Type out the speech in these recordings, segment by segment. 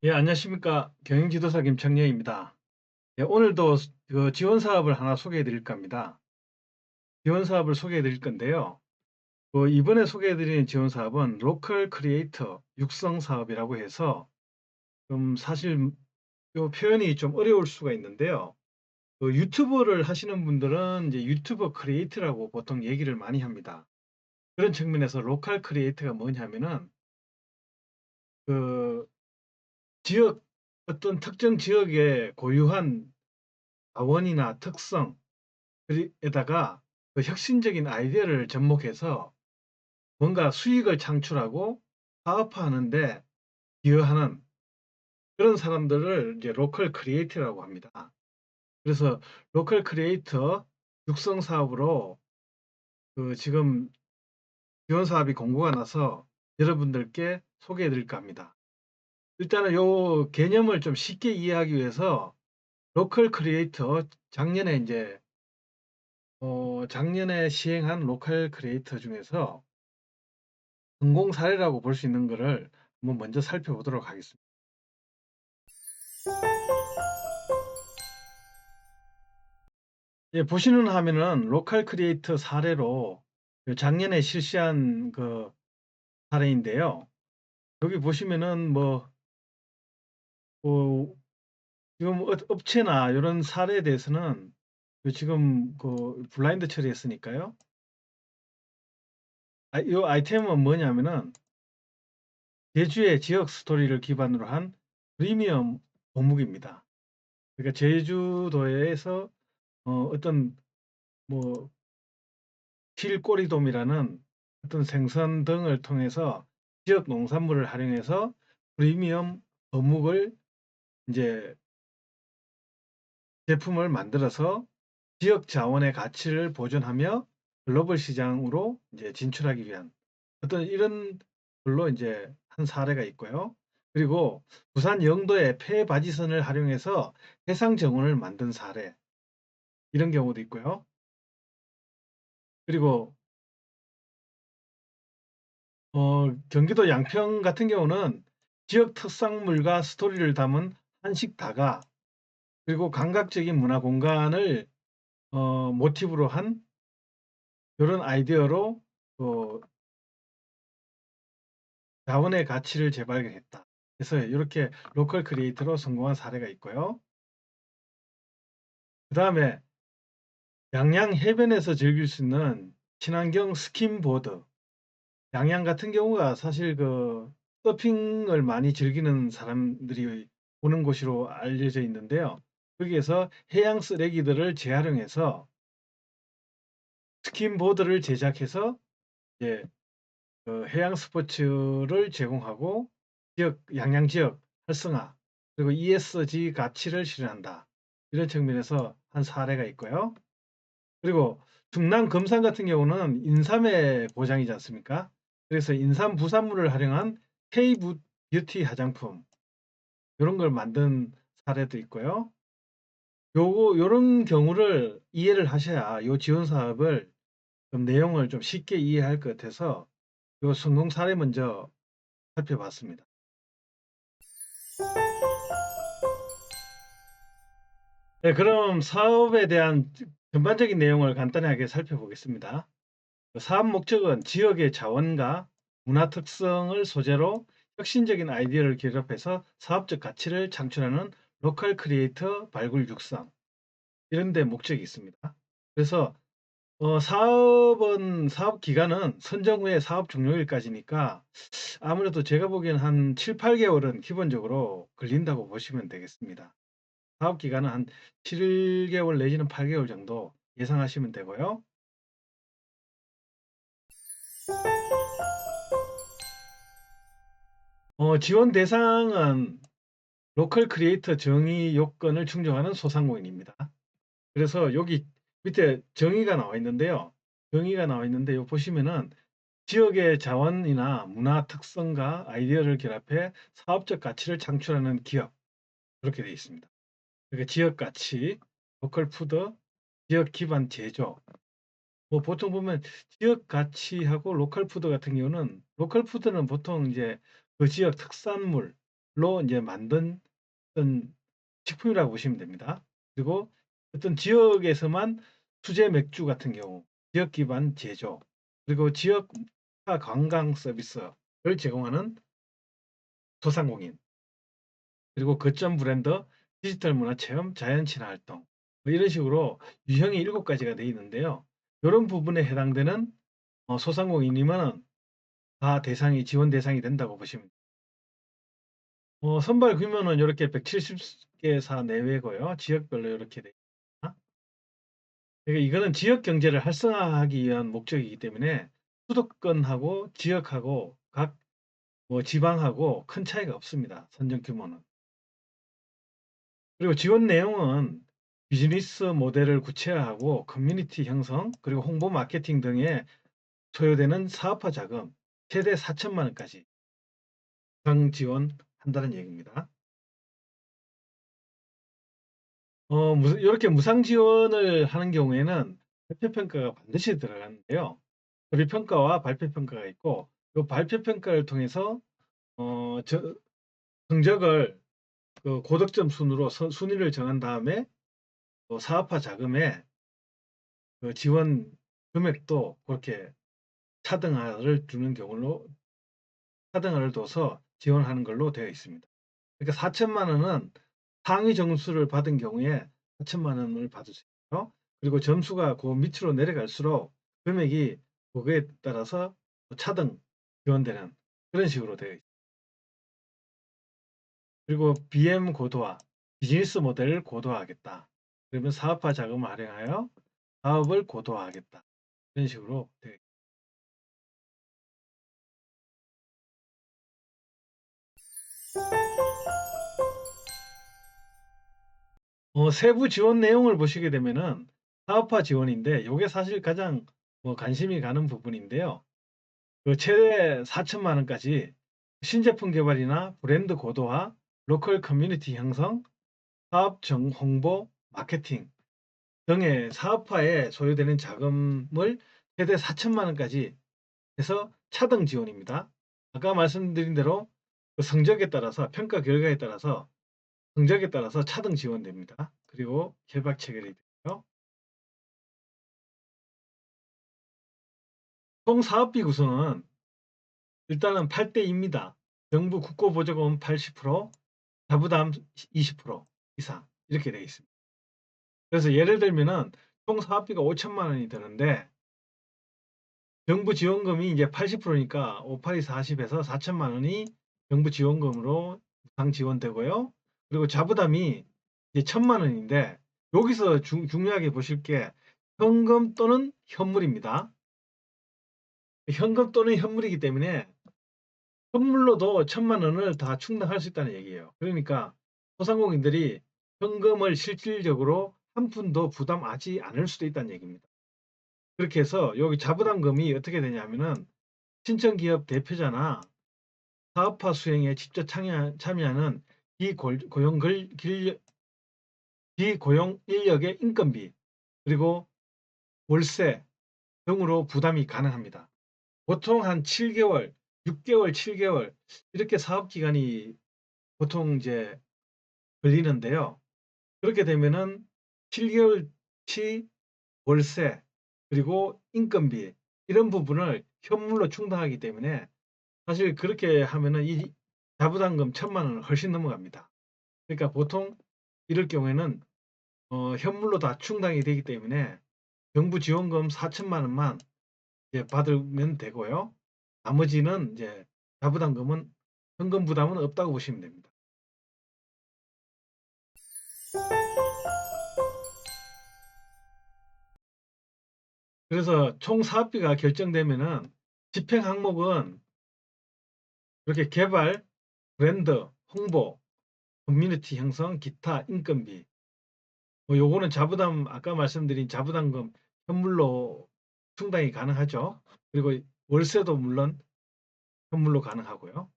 예, 안녕하십니까. 경영지도사 김창렬입니다. 예, 오늘도 그 지원 사업을 하나 소개해 드릴까 합니다. 지원 사업을 소개해 드릴 건데요. 이번에 소개해 드리는 지원 사업은 로컬 크리에이터 육성 사업이라고 해서 좀 사실 요 표현이 좀 어려울 수가 있는데요. 유튜버를 하시는 분들은 이제 유튜버 크리에이터라고 보통 얘기를 많이 합니다. 그런 측면에서 로컬 크리에이터가 뭐냐면은 그 지역 어떤 특정 지역에 고유한 자원이나 특성 에다가 그 혁신적인 아이디어를 접목해서 뭔가 수익을 창출하고 사업화하는 데 기여하는 그런 사람들을 이제 로컬 크리에이터라고 합니다. 그래서 로컬 크리에이터 육성 사업으로 지금 지원 사업이 공고가 나서 여러분들께 소개해 드릴까 합니다. 일단은 요 개념을 좀 쉽게 이해하기 위해서 로컬 크리에이터 작년에 시행한 로컬 크리에이터 중에서 성공 사례라고 볼 수 있는 거를 한번 먼저 살펴보도록 하겠습니다. 예, 보시는 화면은 로컬 크리에이터 사례로 작년에 실시한 그 사례인데요. 여기 보시면은 뭐 지금 업체나 이런 사례에 대해서는 지금 블라인드 처리했으니까요. 이 아이템은 뭐냐면은 제주의 지역 스토리를 기반으로 한 프리미엄 어묵입니다. 그러니까 제주도에서 어떤 뭐 실꼬리돔이라는 어떤 생선 등을 통해서 지역 농산물을 활용해서 프리미엄 어묵을 이제 제품을 만들어서 지역 자원의 가치를 보존하며 글로벌 시장으로 이제 진출하기 위한 어떤 이런 걸로 이제 한 사례가 있고요. 그리고 부산 영도의 폐바지선을 활용해서 해상 정원을 만든 사례 이런 경우도 있고요. 그리고 경기도 양평 같은 경우는 지역 특산물과 스토리를 담은 한식 다가 그리고 감각적인 문화 공간을 모티브로 한 이런 아이디어로 어, 자원의 가치를 재발견했다. 그래서 이렇게 로컬 크리에이터로 성공한 사례가 있고요. 그 다음에 양양 해변에서 즐길 수 있는 친환경 스킨보드. 양양 같은 경우가 사실 서핑을 많이 즐기는 사람들이 오는 곳으로 알려져 있는데요. 거기에서 해양 쓰레기들을 재활용해서 스킨보드를 제작해서 이제 해양 스포츠를 제공하고 양양 지역 활성화 그리고 ESG 가치를 실현한다. 이런 측면에서 한 사례가 있고요. 그리고 중남 금산 같은 경우는 인삼의 고장이지 않습니까? 그래서 인삼 부산물을 활용한 K 뷰티 화장품 이런 걸 만든 사례도 있고요. 요런 경우를 이해를 하셔야 요 지원 사업을 좀 내용을 좀 쉽게 이해할 것 같아서 요 성공 사례 먼저 살펴봤습니다. 네, 그럼 사업에 대한 전반적인 내용을 간단하게 살펴보겠습니다. 사업 목적은 지역의 자원과 문화 특성을 소재로 혁신적인 아이디어를 결합해서 사업적 가치를 창출하는 로컬 크리에이터 발굴 육성 이런 데 목적이 있습니다. 그래서 사업 기간은 선정 후에 사업 종료일까지니까 아무래도 제가 보기엔 한 7-8개월은 기본적으로 걸린다고 보시면 되겠습니다. 사업 기간은 한 7개월 내지는 8개월 정도 예상하시면 되고요. 지원 대상은 로컬 크리에이터 정의 요건을 충족하는 소상공인입니다. 그래서 여기 밑에 정의가 나와 있는데요. 정의가 나와 있는데 요 보시면은 지역의 자원이나 문화 특성과 아이디어를 결합해 사업적 가치를 창출하는 기업 그렇게 되어 있습니다. 그러니까 지역 가치, 로컬 푸드, 지역 기반 제조. 보통 보면 지역 가치하고 로컬 푸드 같은 경우는 로컬 푸드는 보통 이제 그 지역 특산물 걸로 이제 만든 어떤 식품이라고 보시면 됩니다. 그리고 어떤 지역에서만 수제 맥주 같은 경우 지역 기반 제조, 그리고 지역 관광 서비스를 제공하는 소상공인, 그리고 거점 브랜드, 디지털 문화 체험, 자연 친화 활동, 뭐 이런 식으로 유형이 7가지가 되어 있는데요. 이런 부분에 해당되는 소상공인이면 다 대상이 지원 대상이 된다고 보시면 됩니다. 선발 규모는 이렇게 170개사 내외고요. 지역별로 이렇게 돼 있습니다. 그러니까 이거는 지역 경제를 활성화하기 위한 목적이기 때문에 수도권하고 지역하고 각 지방하고 큰 차이가 없습니다. 선정 규모는. 그리고 지원 내용은 비즈니스 모델을 구체화하고 커뮤니티 형성, 그리고 홍보 마케팅 등에 소요되는 사업화 자금 최대 4천만 원까지 무상 지원한다는 얘기입니다. 이렇게 무상 지원을 하는 경우에는 발표 평가가 반드시 들어가는데요. 서류 평가와 발표 평가가 있고, 이 발표 평가를 통해서 성적을 그 고득점 순으로 순위를 정한 다음에 또 사업화 자금에 그 지원 금액도 그렇게 차등화를 두는 경우로 차등화를 둬서 지원하는 걸로 되어 있습니다. 그러니까 4천만 원은 상위 점수를 받은 경우에 4천만 원을 받을 수 있고요. 그리고 점수가 그 밑으로 내려갈수록 금액이 그거에 따라서 차등 지원되는 그런 식으로 되어 있습니다. 그리고 BM 고도화, 비즈니스 모델을 고도화하겠다. 그러면 사업화 자금을 활용하여 사업을 고도화하겠다. 이런 식으로 되어 있습니다. 세부 지원 내용을 보시게 되면은 사업화 지원인데 이게 사실 가장 관심이 가는 부분인데요. 그 최대 4천만 원까지 신제품 개발이나 브랜드 고도화, 로컬 커뮤니티 형성, 사업 홍보, 마케팅 등의 사업화에 소요되는 자금을 최대 4천만 원까지 해서 차등 지원입니다. 아까 말씀드린 대로 그 성적에 따라서 평가 결과에 따라서 성적에 따라서 차등 지원됩니다. 그리고 결박 체결이 되고요. 총 사업비 구성은 일단은 8대2입니다. 정부 국고보조금 80%, 자부담 20% 이상 이렇게 되어 있습니다. 그래서 예를 들면은 총 사업비가 5천만 원이 드는데 정부 지원금이 이제 80%니까 5, 8이 40에서 4천만 원이 정부 지원금으로 무상 지원되고요. 그리고 자부담이 이제 1천만 원인데 여기서 중요하게 보실 게 현금 또는 현물입니다. 현금 또는 현물이기 때문에 현물로도 1천만 원을 다 충당할 수 있다는 얘기예요. 그러니까 소상공인들이 현금을 실질적으로 한 푼도 부담하지 않을 수도 있다는 얘기입니다. 그렇게 해서 여기 자부담금이 어떻게 되냐면은 신청기업 대표자나 사업화 수행에 직접 참여하는 비고용 인력의 인건비 그리고 월세 등으로 부담이 가능합니다. 보통 한 7개월, 6개월, 7개월 이렇게 사업 기간이 보통 이제 걸리는데요. 그렇게 되면은 7개월치 월세 그리고 인건비 이런 부분을 현물로 충당하기 때문에 사실 그렇게 하면은 이 자부담금 1천만 원을 훨씬 넘어갑니다. 그러니까 보통 이럴 경우에는 현물로 다 충당이 되기 때문에 정부 지원금 4천만 원만 이제 받으면 되고요. 나머지는 이제 자부담금은 현금 부담은 없다고 보시면 됩니다. 그래서 총 사업비가 결정되면은 집행 항목은 이렇게 개발, 브랜드, 홍보, 커뮤니티 형성, 기타, 인건비. 요거는 자부담, 아까 말씀드린 자부담금 현물로 충당이 가능하죠. 그리고 월세도 물론 현물로 가능하고요.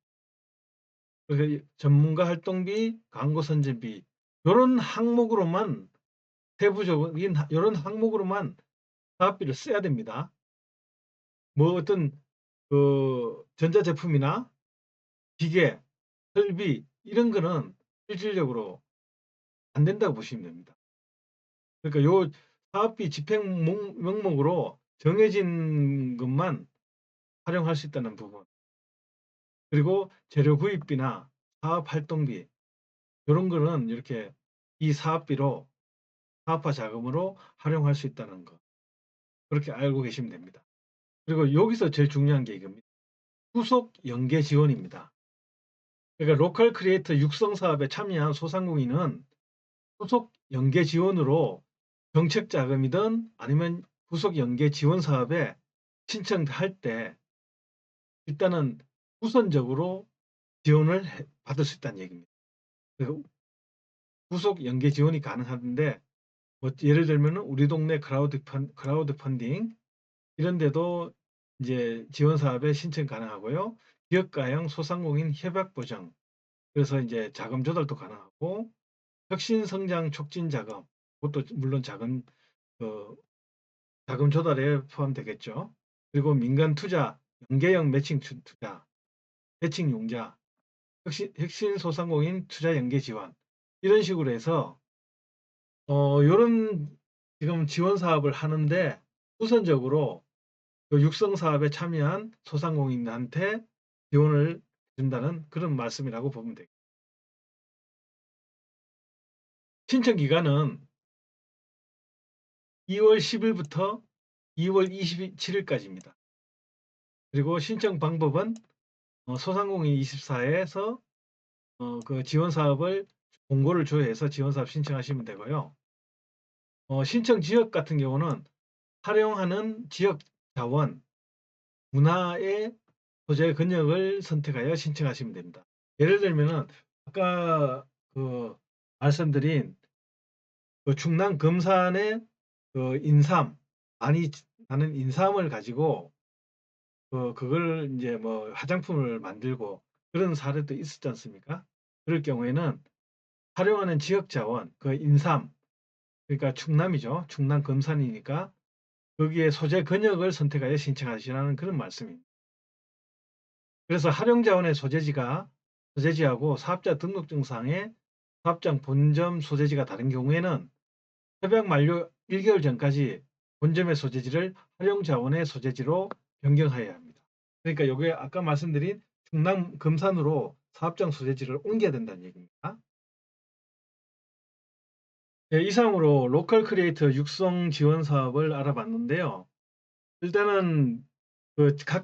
그래서 전문가 활동비, 광고 선전비 요런 항목으로만 세부적인 요런 항목으로만 사업비를 써야 됩니다. 뭐 어떤 그 전자제품이나 기계, 설비 이런 거는 실질적으로 안 된다고 보시면 됩니다. 그러니까 요 사업비 집행 명목으로 정해진 것만 활용할 수 있다는 부분. 그리고 재료 구입비나 사업 활동비 요런 거는 이렇게 이 사업비로 사업화 자금으로 활용할 수 있다는 거. 그렇게 알고 계시면 됩니다. 그리고 여기서 제일 중요한 게 이겁니다. 후속 연계 지원입니다. 그러니까 로컬 크리에이터 육성 사업에 참여한 소상공인은 후속 연계 지원으로 정책 자금이든 아니면 후속 연계 지원 사업에 신청할 때 일단은 우선적으로 지원을 받을 수 있다는 얘기입니다. 그래서 후속 연계 지원이 가능한데 뭐 예를 들면 우리 동네 크라우드 펀딩 이런 데도 이제 지원 사업에 신청 가능하고요. 기업가형 소상공인 협약 보장 그래서 이제 자금 조달도 가능하고 혁신 성장 촉진 자금 그것도 물론 그 자금 조달에 포함되겠죠. 그리고 민간 투자, 연계형 매칭 투자, 매칭 융자, 혁신 소상공인 투자 연계 지원 이런 식으로 해서 요런 지금 지원 사업을 하는데 우선적으로 그 육성 사업에 참여한 소상공인한테 지원을 준다는 그런 말씀이라고 보면 돼요. 신청 기간은 2월 10일부터 2월 27일까지입니다. 그리고 신청 방법은 소상공인 24에서 그 지원 사업을 공고를 조회해서 지원 사업 신청하시면 되고요. 신청 지역 같은 경우는 활용하는 지역 자원, 문화의 소재 근역을 선택하여 신청하시면 됩니다. 예를 들면은 아까 그 말씀드린 그 충남 금산의 그 인삼 많이 나는 인삼을 가지고 그걸 이제 뭐 화장품을 만들고 그런 사례도 있었지 않습니까? 그럴 경우에는 활용하는 지역 자원, 그 인삼, 그러니까 충남이죠. 충남 금산이니까 거기에 소재 근역을 선택하여 신청하시라는 그런 말씀입니다. 그래서 활용 자원의 소재지하고 사업자 등록증상의 사업장 본점 소재지가 다른 경우에는 협약 만료 1개월 전까지 본점의 소재지를 활용 자원의 소재지로 변경하여야 합니다. 그러니까 요게 아까 말씀드린 충남 금산으로 사업장 소재지를 옮겨야 된다는 얘기입니다. 네, 이상으로 로컬 크리에이터 육성 지원 사업을 알아봤는데요. 일단은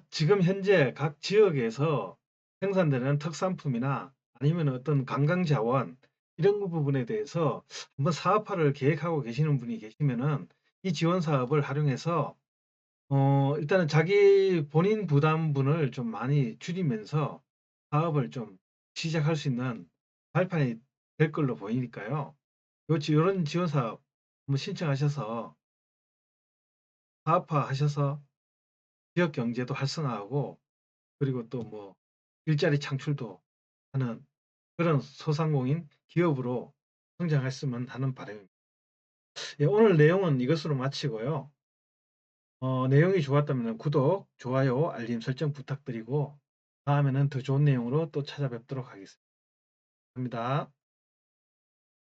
지금 현재 각 지역에서 생산되는 특산품이나 아니면 어떤 관광 자원 이런 부분에 대해서 한번 사업화를 계획하고 계시는 분이 계시면은 이 지원 사업을 활용해서 일단은 자기 본인 부담분을 좀 많이 줄이면서 사업을 좀 시작할 수 있는 발판이 될 걸로 보이니까요. 요런 지원 사업 한번 신청하셔서 사업화하셔서 지역 경제도 활성화하고 그리고 또 뭐 일자리 창출도 하는 그런 소상공인 기업으로 성장했으면 하는 바람입니다. 예, 오늘 내용은 이것으로 마치고요. 내용이 좋았다면 구독, 좋아요, 알림 설정 부탁드리고 다음에는 더 좋은 내용으로 또 찾아뵙도록 하겠습니다. 감사합니다.